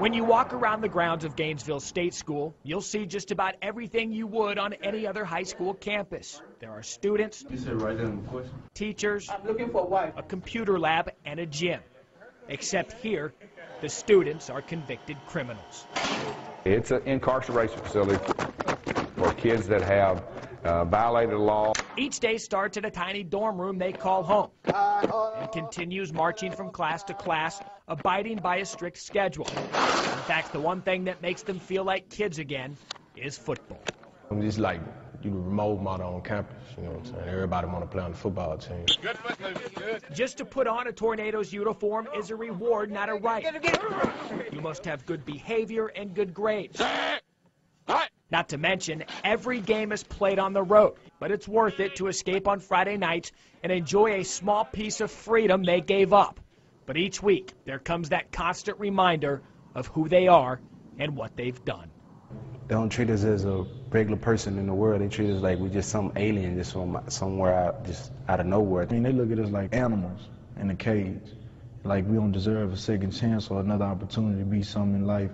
When you walk around the grounds of Gainesville State School, you'll see just about everything you would on any other high school campus. There are students, teachers, a computer lab, and a gym. Except here, the students are convicted criminals. It's an incarceration facility for kids that have violated the law. Each day starts at a tiny dorm room they call home and continues marching from class to class, abiding by a strict schedule. In fact, the one thing that makes them feel like kids again is football. It's like you the role model on campus, you know what I'm saying? Everybody want to play on the football team. Just to put on a Tornadoes uniform is a reward, not a right. You must have good behavior and good grades. Not to mention, every game is played on the road, but it's worth it to escape on Friday nights and enjoy a small piece of freedom they gave up. But each week, there comes that constant reminder of who they are and what they've done. They don't treat us as a regular person in the world. They treat us like we're just some alien just somewhere out of nowhere. I mean, they look at us like animals in a cage, like we don't deserve a second chance or another opportunity to be something in life.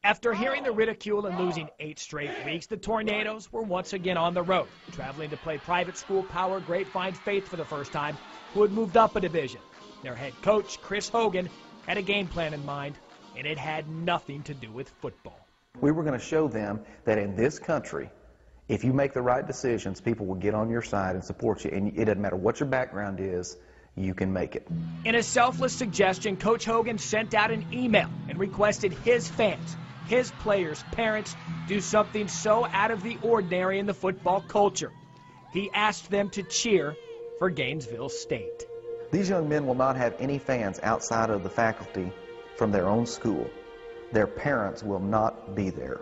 After hearing the ridicule and losing 8 straight weeks, the Tornadoes were once again on the road, traveling to play private school Power Grapevine Faith for the first time, who had moved up a division. Their head coach, Chris Hogan, had a game plan in mind, and it had nothing to do with football. We were going to show them that in this country, if you make the right decisions, people will get on your side and support you, and it doesn't matter what your background is, you can make it. In a selfless suggestion, Coach Hogan sent out an email and requested his fans, his players, parents, do something so out of the ordinary in the football culture. He asked them to cheer for Gainesville State. These young men will not have any fans outside of the faculty from their own school. Their parents will not be there.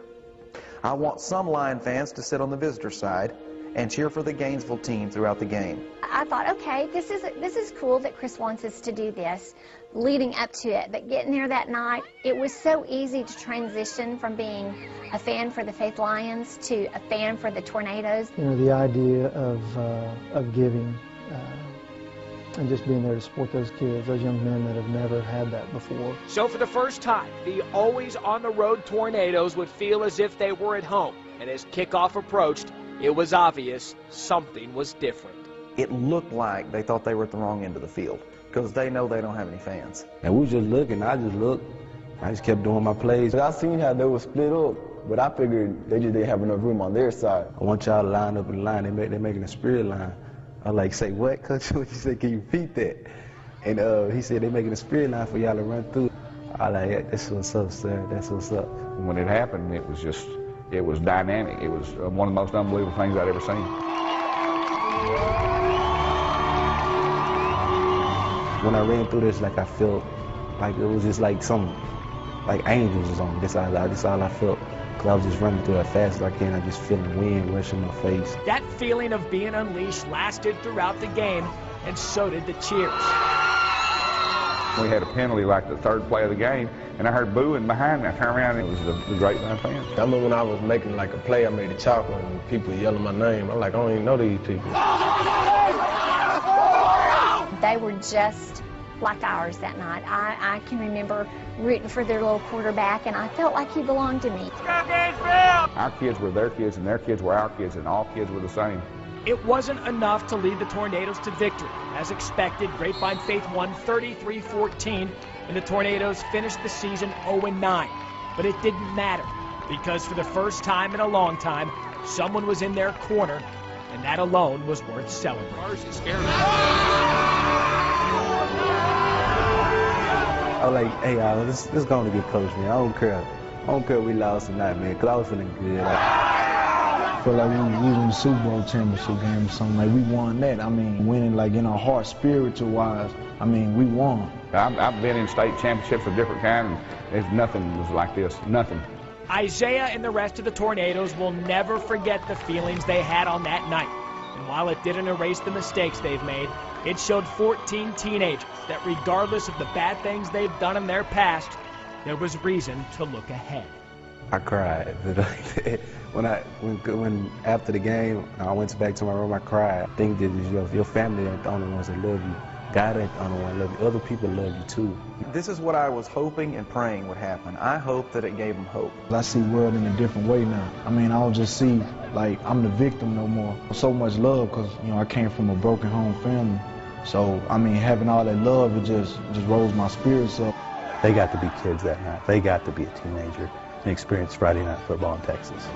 I want some Lion fans to sit on the visitor side and cheer for the Gainesville team throughout the game. I thought, okay, this is cool that Chris wants us to do this, leading up to it. But getting there that night, it was so easy to transition from being a fan for the Faith Lions to a fan for the Tornadoes. You know, the idea of giving and just being there to support those kids, those young men that have never had that before. So for the first time, the always on the road Tornadoes would feel as if they were at home. And as kickoff approached, it was obvious something was different. It looked like they thought they were at the wrong end of the field because they know they don't have any fans. And we was just looking, I just looked. I just kept doing my plays. I seen how they were split up, but I figured they just didn't have enough room on their side. I want y'all to line up in the line. They're making a spirit line. I like, say what, Coach? What you say, can you repeat that? And he said, they're making a spirit line for y'all to run through. I like, yeah, that's what's up, sir. That's what's up. When it happened, it was dynamic. It was one of the most unbelievable things I'd ever seen. When I ran through this, like I felt like it was just like like angels or something. That's all I felt. Because I was just running through as fast as I can. I just feeling wind rushing my face. That feeling of being unleashed lasted throughout the game, and so did the cheers. We had a penalty like the third play of the game, and I heard booing behind me. I turned around, and it was the Grapevine fans. I remember when I was making like a play, I made a chocolate, and people yelling my name. I'm like, I don't even know these people. They were just like ours that night. I can remember rooting for their little quarterback, and I felt like he belonged to me. Our kids were their kids, and their kids were our kids, and all kids were the same. It wasn't enough to lead the Tornadoes to victory. As expected, Grapevine Faith won 33-14, and the Tornadoes finished the season 0-9. But it didn't matter, because for the first time in a long time, someone was in their corner, and that alone was worth celebrating. I was like, hey, y'all, this going to get close, man. I don't care if we lost or not, man, because I was feeling good. I feel like we was in the Super Bowl championship game or something. Like, we won that. I mean, winning, like, in our heart, spiritual-wise, I mean, we won. I've been in state championships of different kinds, and there's nothing was like this, nothing. Isaiah and the rest of the Tornadoes will never forget the feelings they had on that night. And while it didn't erase the mistakes they've made, it showed 14 teenagers that regardless of the bad things they've done in their past, there was reason to look ahead. I cried. when after the game, I went back to my room, I cried. I think that your family are the only ones that love you. God ain't the only one love you. Other people love you too. This is what I was hoping and praying would happen. I hope that it gave them hope. I see the world in a different way now. I mean, I don't just see like I'm the victim no more. So much love because, you know, I came from a broken home family. So, I mean, having all that love, it just rose my spirits up. They got to be kids that night. They got to be a teenager and experience Friday night football in Texas.